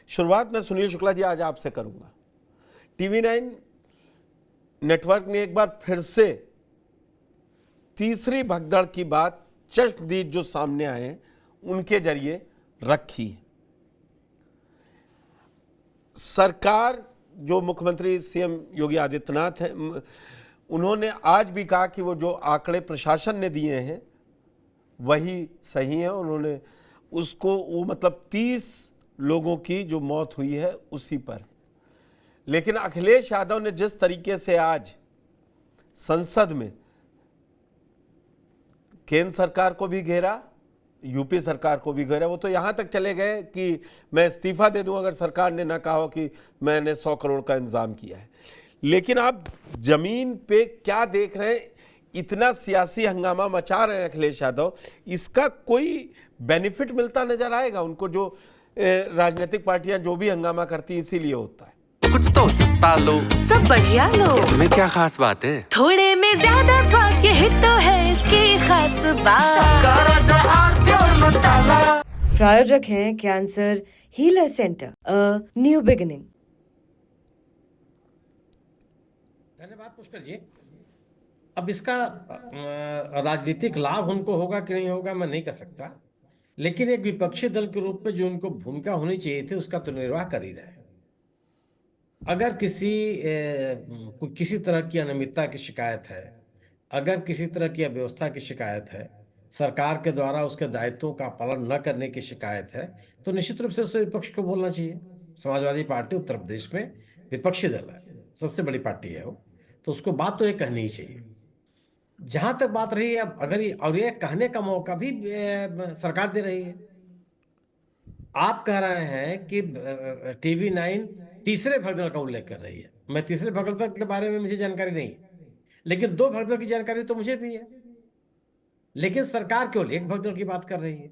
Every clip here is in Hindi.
शुरुआत मैं सुनील शुक्ला जी आज आपसे करूंगा। TV9 नेटवर्क ने एक बार फिर से तीसरी भगदड़ की बात चश्मदीद जो सामने आए हैं उनके जरिए रखी है। सरकार जो मुख्यमंत्री सीएम योगी आदित्यनाथ हैं, उन्होंने आज भी कहा कि वो जो आंकड़े प्रशासन ने दिए हैं वही सही है। उन्होंने उसको वो मतलब 30 लोगों की जो मौत हुई है उसी पर। लेकिन अखिलेश यादव ने जिस तरीके से आज संसद में केंद्र सरकार को भी घेरा, यूपी सरकार को भी घेरा, वो तो यहां तक चले गए कि मैं इस्तीफा दे दूं अगर सरकार ने ना कहा हो कि मैंने 100 करोड़ का इंतजाम किया है। लेकिन आप जमीन पे क्या देख रहे हैं? इतना सियासी हंगामा मचा रहे हैं अखिलेश यादव, इसका कोई बेनिफिट मिलता नजर आएगा उनको? जो राजनीतिक पार्टियां जो भी हंगामा करती हैं इसीलिए होता है। कुछ तो सस्ता लो, सब बढ़िया लो, इसमें क्या खास बात है? थोड़े में ज्यादा स्वाद, यही तो है इसकी खास बात। प्रायोजक हैं cancer healer centre, a new beginning. धन्यवाद पुष्कर जी। अब इसका राजनीतिक लाभ उनको होगा कि नहीं होगा मैं नहीं कह सकता, लेकिन एक विपक्षी दल के रूप में जो उनको भूमिका होनी चाहिए थी उसका तो निर्वाह कर ही रहे। अगर किसी तरह की अनियमितता की शिकायत है, अगर किसी तरह की अव्यवस्था की शिकायत है, सरकार के द्वारा उसके दायित्वों का पालन न करने की शिकायत है, तो निश्चित रूप से उसे विपक्ष को बोलना चाहिए। समाजवादी पार्टी उत्तर प्रदेश में विपक्षी दल है, सबसे बड़ी पार्टी है वो, तो उसको बात तो ये कहनी ही चाहिए। जहां तक बात रही है, अगर ये कहने का मौका भी सरकार दे रही है। आप कह रहे हैं कि TV9 तीसरे भगदड़ का उल्लेख कर रही है। मैं तीसरे भगदड़ के बारे में मुझे जानकारी नहीं है, लेकिन 2 भगदड़ की जानकारी तो मुझे भी है। लेकिन सरकार केवल एक भगदड़ की बात कर रही है।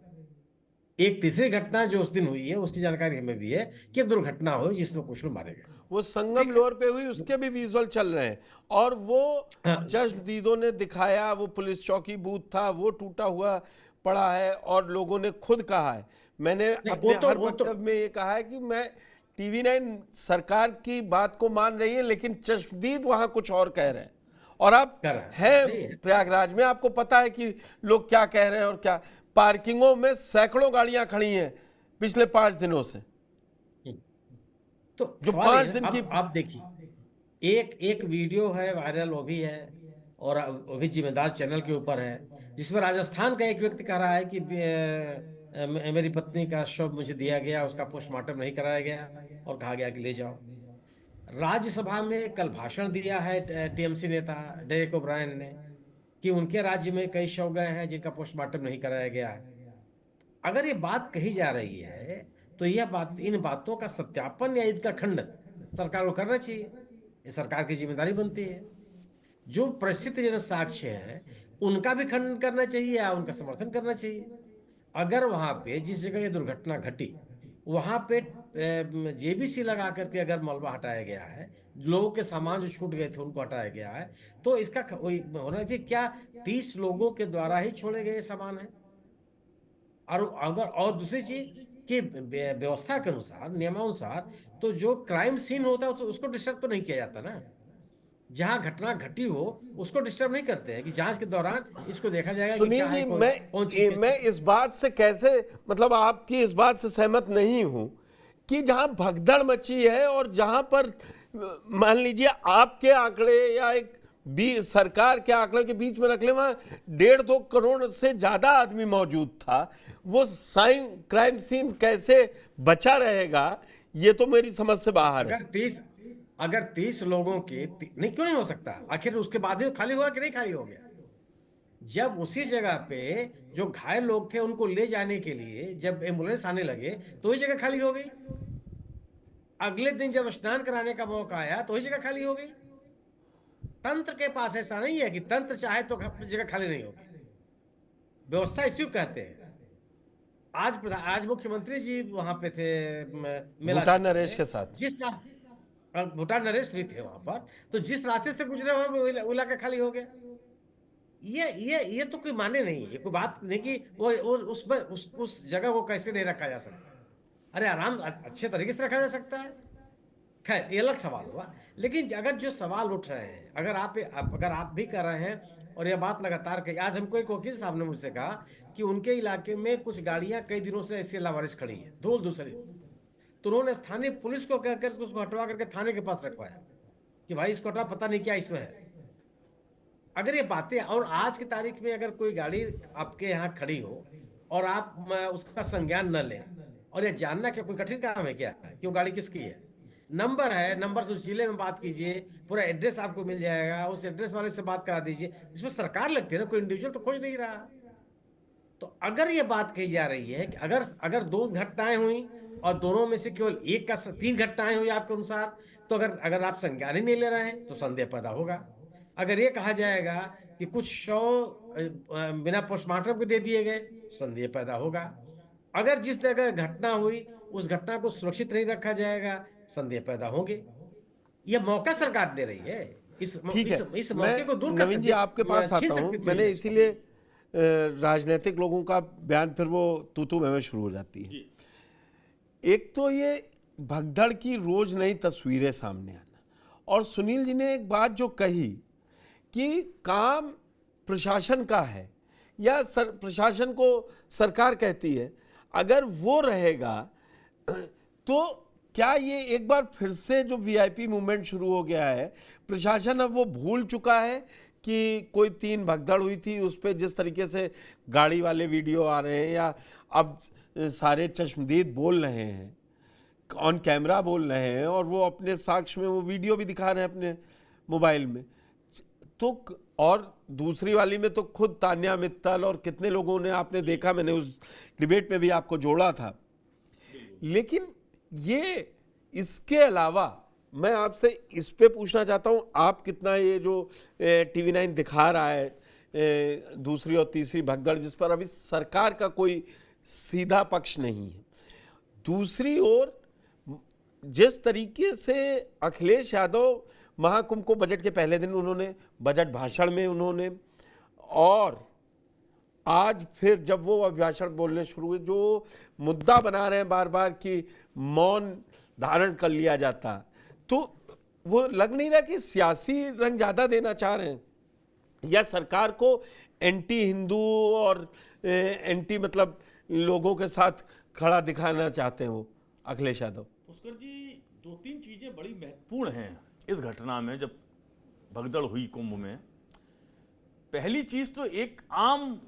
एक तीसरी घटना जो उस दिन हुई है उसकी जानकारी हमें भी है कि दुर्घटना हुई जिसमें कुछ लोग मारे गए। वो संगम लोअर पे हुई, उसके भी विजुअल चल रहे हैं और वो चश्मदीदों ने दिखाया, वो पुलिस चौकी बूथ था वो टूटा हुआ पड़ा है और लोगों ने खुद कहा है। मैंने अपने हर वक्तव्य में ये कहा है कि मैं TV9 सरकार की बात को मान रही है, लेकिन चश्मदीद वहां कुछ और कह रहे हैं। और आप हैं प्रयागराज में, आपको पता है कि लोग क्या कह रहे हैं और क्या। पार्किंगों में सैकड़ों गाड़ियां खड़ी हैं पिछले 5 दिनों से, तो जो 5 दिन की। आप देखिए, एक वीडियो है वायरल, वो भी है और वो भी जिम्मेदार चैनल के ऊपर है, जिसमें राजस्थान का एक व्यक्ति कह रहा है कि मेरी पत्नी का शव मुझे दिया गया, उसका पोस्टमार्टम नहीं कराया गया और कहा गया कि ले जाओ। राज्यसभा में कल भाषण दिया है TMC नेता डेरेक ओब्रायन ने कि उनके राज्य में कई शव गए हैं जिनका पोस्टमार्टम नहीं कराया गया है। अगर ये बात कही जा रही है तो इन बातों का सत्यापन या इनका खंडन सरकार को करना चाहिए। ये सरकार की जिम्मेदारी बनती है। जो परिस्थितिजन्य साक्ष्य हैं उनका भी खंडन करना चाहिए या उनका समर्थन करना चाहिए। अगर वहां पे जिस जगह ये दुर्घटना घटी वहां पे JBC लगा करके अगर मलबा हटाया गया है, लोगों के सामान जो छूट गए थे उनको हटाया गया है, तो इसका होना चाहिए क्या 30 लोगों के द्वारा ही छोड़े गए सामान है? और दूसरी चीज कि व्यवस्था के अनुसार, नियमानुसार, तो जो क्राइम सीन होता है तो उसको डिस्टर्ब तो नहीं किया जाता ना। जहां घटना घटी हो उसको डिस्टर्ब नहीं करते हैं कि जांच के दौरान इसको देखा जाएगा। सुनील जी, मैं इस बात से कैसे, मतलब आपकी इस बात से सहमत नहीं हूं कि जहां भगदड़ मची है और जहां पर मान लीजिए आपके आंकड़े या एक सरकार के आंकड़े के बीच में रख ले, वहां 1.5-2 करोड़ से ज्यादा आदमी मौजूद था, वो क्राइम सीन कैसे बचा रहेगा? ये तो मेरी समझ से बाहर है। अगर 30 लोगों के नहीं, क्यों नहीं हो सकता? आखिर उसके बाद ही खाली हुआ कि नहीं खाली हो गया? जब उसी जगह पे जो घायल लोग थे उनको ले जाने के लिए जब एम्बुलेंस आने लगे तो वही जगह खाली हो गई। अगले दिन जब स्नान कराने का मौका आया तो वही जगह खाली हो गई। तंत्र के पास ऐसा नहीं है कि तंत्र चाहे तो जगह खाली नहीं होगी। व्यवस्था इसी को कहते हैं। आज मुख्यमंत्री जी वहां पे थे भूटान नरेश के साथ, भूटान नरेश भी थे वहां पर, तो जिस रास्ते से गुजरे वहां इलाका खाली हो गया। ये तो कोई माने नहीं है, कोई बात नहीं कि वो उस जगह को कैसे नहीं रखा जा सकता। अरे आराम अच्छे तरीके से रखा जा सकता है। खैर ये अलग सवाल हुआ। लेकिन अगर जो सवाल उठ रहे हैं, अगर आप भी कर रहे हैं और यह बात लगातार कही, आज हमको एक वकील साहब ने मुझसे कहा कि उनके इलाके में कुछ गाड़ियां कई दिनों से ऐसी लावारिस खड़ी हैं, धूल दूसरी, तो उन्होंने स्थानीय पुलिस को कहकर उसको हटवा करके थाने के पास रखवाया कि भाई इसको हटा, पता नहीं क्या इसमें है। अगर ये बातें, और आज की तारीख में अगर कोई गाड़ी आपके यहाँ खड़ी हो और आप उसका संज्ञान न लें और ये जानना क्या कोई कठिन काम है क्या कि वो गाड़ी किसकी है? नंबर है, नंबर से उस जिले में बात कीजिए, पूरा एड्रेस आपको मिल जाएगा, उस एड्रेस वाले से बात करा दीजिए। इसमें सरकार लगती है ना, कोई इंडिविजुअल तो खोज नहीं रहा। तो अगर ये बात कही जा रही है कि अगर 2 घटनाएं हुई और दोनों में से केवल एक का 3 घटनाएं हुई आपके अनुसार, तो अगर आप संज्ञान ही नहीं ले रहे हैं तो संदेह पैदा होगा। अगर ये कहा जाएगा कि कुछ 100 बिना पोस्टमार्टम के दे दिए गए, संदेह पैदा होगा। अगर जिस जगह घटना हुई उस घटना को सुरक्षित नहीं रखा जाएगा, संदेह पैदा होंगे। यह मौका सरकार दे रही है, ठीक है, इस मौके को दूर कर नवीन जी आपके पास छीन आता हूँ। सकती थी। मैंने इसीलिए राजनीतिक लोगों का बयान फिर वो तू में शुरू हो जाती है। एक तो ये भगदड़ की रोज नई तस्वीरें सामने आना, और सुनील जी ने एक बात जो कही कि काम प्रशासन का है या प्रशासन को सरकार कहती है, अगर वो रहेगा तो क्या ये एक बार फिर से जो वीआईपी मूवमेंट शुरू हो गया है, प्रशासन अब वो भूल चुका है कि कोई 3 भगदड़ हुई थी उस पर जिस तरीके से गाड़ी वाले वीडियो आ रहे हैं, या अब सारे चश्मदीद बोल रहे हैं, ऑन कैमरा बोल रहे हैं, और वो अपने साक्ष्य में वो वीडियो भी दिखा रहे हैं अपने मोबाइल में। तो और दूसरी वाली में तो खुद तान्या मित्तल और कितने लोगों ने, आपने देखा, मैंने उस डिबेट में भी आपको जोड़ा था। लेकिन ये इसके अलावा मैं आपसे इस पे पूछना चाहता हूँ, आप कितना ये जो TV9 दिखा रहा है दूसरी और तीसरी भगदड़, जिस पर अभी सरकार का कोई सीधा पक्ष नहीं है, दूसरी ओर जिस तरीके से अखिलेश यादव महाकुंभ को बजट के पहले दिन उन्होंने बजट भाषण में उन्होंने, और आज फिर जब वो अभिभाषण बोलने शुरू हुए, जो मुद्दा बना रहे हैं बार बार कि मौन धारण कर लिया जाता, तो वो लग नहीं रहा कि सियासी रंग ज़्यादा देना चाह रहे हैं, या सरकार को एंटी हिंदू और एंटी मतलब लोगों के साथ खड़ा दिखाना चाहते हैं वो अखिलेश यादव? पुष्कर जी, 2-3 चीज़ें बड़ी महत्वपूर्ण हैं इस घटना में। जब भगदड़ हुई कुंभ में, पहली चीज़ तो एक आम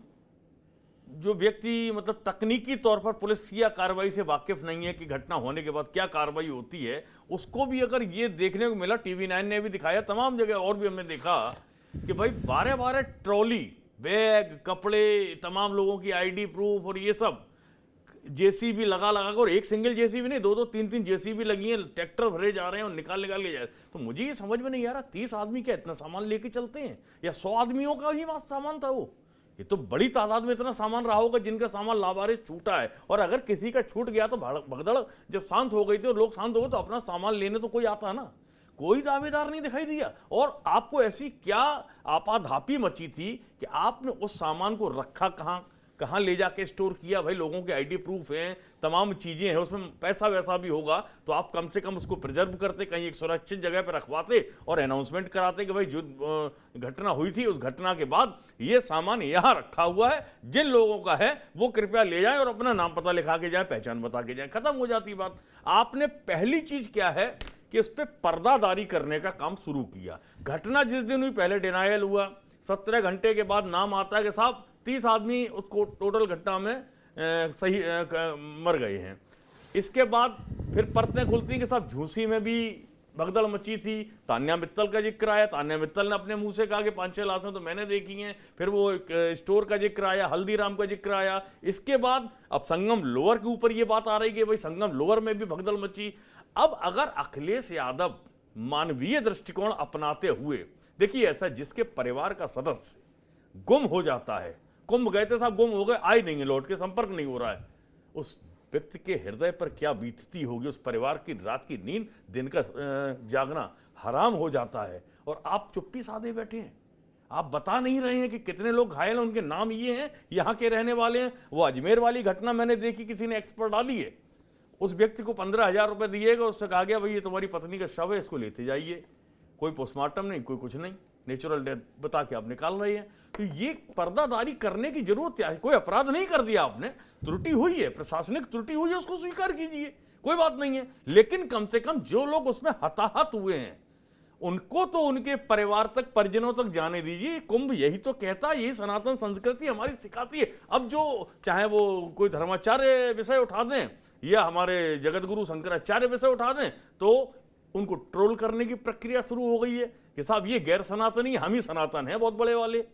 जो व्यक्ति मतलब तकनीकी तौर पर पुलिस की कार्रवाई से वाकिफ नहीं है कि घटना होने के बाद क्या कार्रवाई होती है, उसको भी अगर ये देखने को मिला, TV9 ने भी दिखाया, तमाम जगह और भी हमने देखा कि भाई 12-12 ट्रॉली, बैग, कपड़े, तमाम लोगों की ID प्रूफ और ये सब JCB लगा कर, और एक सिंगल JCB नहीं, 2-2, 3-3 JCB लगी हैं, ट्रैक्टर भरे जा रहे हैं और निकाल के जाए। तो मुझे ये समझ में नहीं आ रहा, 30 आदमी क्या इतना सामान लेके चलते हैं, या 100 आदमियों का ही सामान था वो? ये तो बड़ी तादाद में इतना सामान रहा होगा जिनका सामान लावारिस छूटा है। और अगर किसी का छूट गया तो भगदड़ जब शांत हो गई थी और लोग शांत हो गए, तो अपना सामान लेने तो कोई आता ना, कोई दावेदार नहीं दिखाई दिया। और आपको ऐसी क्या आपाधापी मची थी कि आपने उस सामान को रखा कहाँ ले जाके स्टोर किया? भाई लोगों के ID प्रूफ हैं, तमाम चीज़ें हैं, उसमें पैसा वैसा भी होगा, तो आप कम से कम उसको प्रिजर्व करते, कहीं एक सुरक्षित जगह पर रखवाते और अनाउंसमेंट कराते कि भाई जो घटना हुई थी उस घटना के बाद ये सामान यहाँ रखा हुआ है, जिन लोगों का है वो कृपया ले जाएं और अपना नाम पता लिखा के जाएं, पहचान बता के जाएं, खत्म हो जाती बात। आपने पहली चीज़ क्या है कि उस पर पर्दादारी करने का काम शुरू किया। घटना जिस दिन हुई पहले डिनायल हुआ, 17 घंटे के बाद नाम आता है कि साहब 30 आदमी उसको टोटल घटना में सही मर गए हैं। इसके बाद फिर परतें खुलती कि साहब झूसी में भी भगदड़ मची थी, तान्या मित्तल का जिक्र आया, तान्या मित्तल ने अपने मुंह से कहा कि 5-6 लाशें तो मैंने देखी हैं, फिर वो स्टोर का जिक्र आया, हल्दीराम का जिक्र आया। इसके बाद अब संगम लोअर के ऊपर ये बात आ रही कि भाई संगम लोअर में भी भगदड़ मची। अब अगर अखिलेश यादव मानवीय दृष्टिकोण अपनाते हुए, देखिए ऐसा जिसके परिवार का सदस्य गुम हो जाता है, कुंभ गए थे साहब, गुम हो गए, आए नहीं है लौट के, संपर्क नहीं हो रहा है, उस व्यक्ति के हृदय पर क्या बीतती होगी, उस परिवार की रात की नींद, दिन का जागना हराम हो जाता है। और आप चुप्पी साधे बैठे हैं, आप बता नहीं रहे हैं कि कितने लोग घायल हैं, उनके नाम ये हैं, यहाँ के रहने वाले हैं। वो अजमेर वाली घटना मैंने देखी, किसी ने एक्स पर डाली है, उस व्यक्ति को 15,000 रुपए दिएगा, उससे कहा गया भाई ये तुम्हारी पत्नी का शव है, इसको लेते जाइए, कोई पोस्टमार्टम नहीं, कोई कुछ नहीं, नेचुरल डेथ बता के आप निकाल रहे हैं। तो ये पर्दादारी करने की जरूरत क्या है? कोई अपराध नहीं कर दिया आपने, त्रुटि हुई है, प्रशासनिक त्रुटि हुई है, उसको स्वीकार कीजिए, कोई बात नहीं है। लेकिन कम से कम जो लोग उसमें हताहत हुए हैं उनको तो उनके परिवार तक, परिजनों तक जाने दीजिए। कुंभ यही तो कहता है, यही सनातन संस्कृति हमारी सिखाती है। अब जो चाहे वो कोई धर्माचार्य विषय उठा दें या हमारे जगत गुरु शंकराचार्य विषय उठा दें, तो उनको ट्रोल करने की प्रक्रिया शुरू हो गई है कि साहब ये गैर सनातनी, हम ही सनातन हैं बहुत बड़े वाले।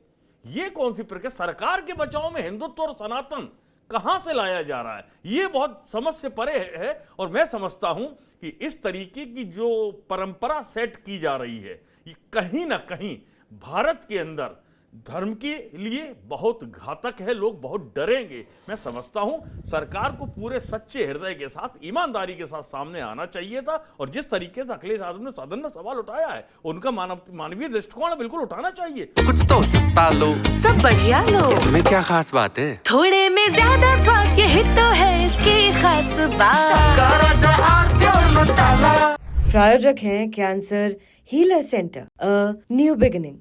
ये कौन सी प्रक्रिया? सरकार के बचाव में हिंदुत्व और सनातन कहां से लाया जा रहा है? ये बहुत समझ से परे है। और मैं समझता हूं कि इस तरीके की जो परंपरा सेट की जा रही है, ये कहीं ना कहीं भारत के अंदर धर्म के लिए बहुत घातक है। लोग बहुत डरेंगे। मैं समझता हूं सरकार को पूरे सच्चे हृदय के साथ, ईमानदारी के साथ सामने आना चाहिए था। और जिस तरीके से अखिलेश यादव ने सदन में सवाल उठाया है, उनका मानवीय दृष्टिकोण बिल्कुल उठाना चाहिए। कुछ तो सस्ता लो, सब बढ़िया लो, इसमें क्या खास बात है? थोड़े में ज्यादा स्वाद, यही तो है इसकी खास बात। प्रायोजक हैं cancer healer centre, a new beginning.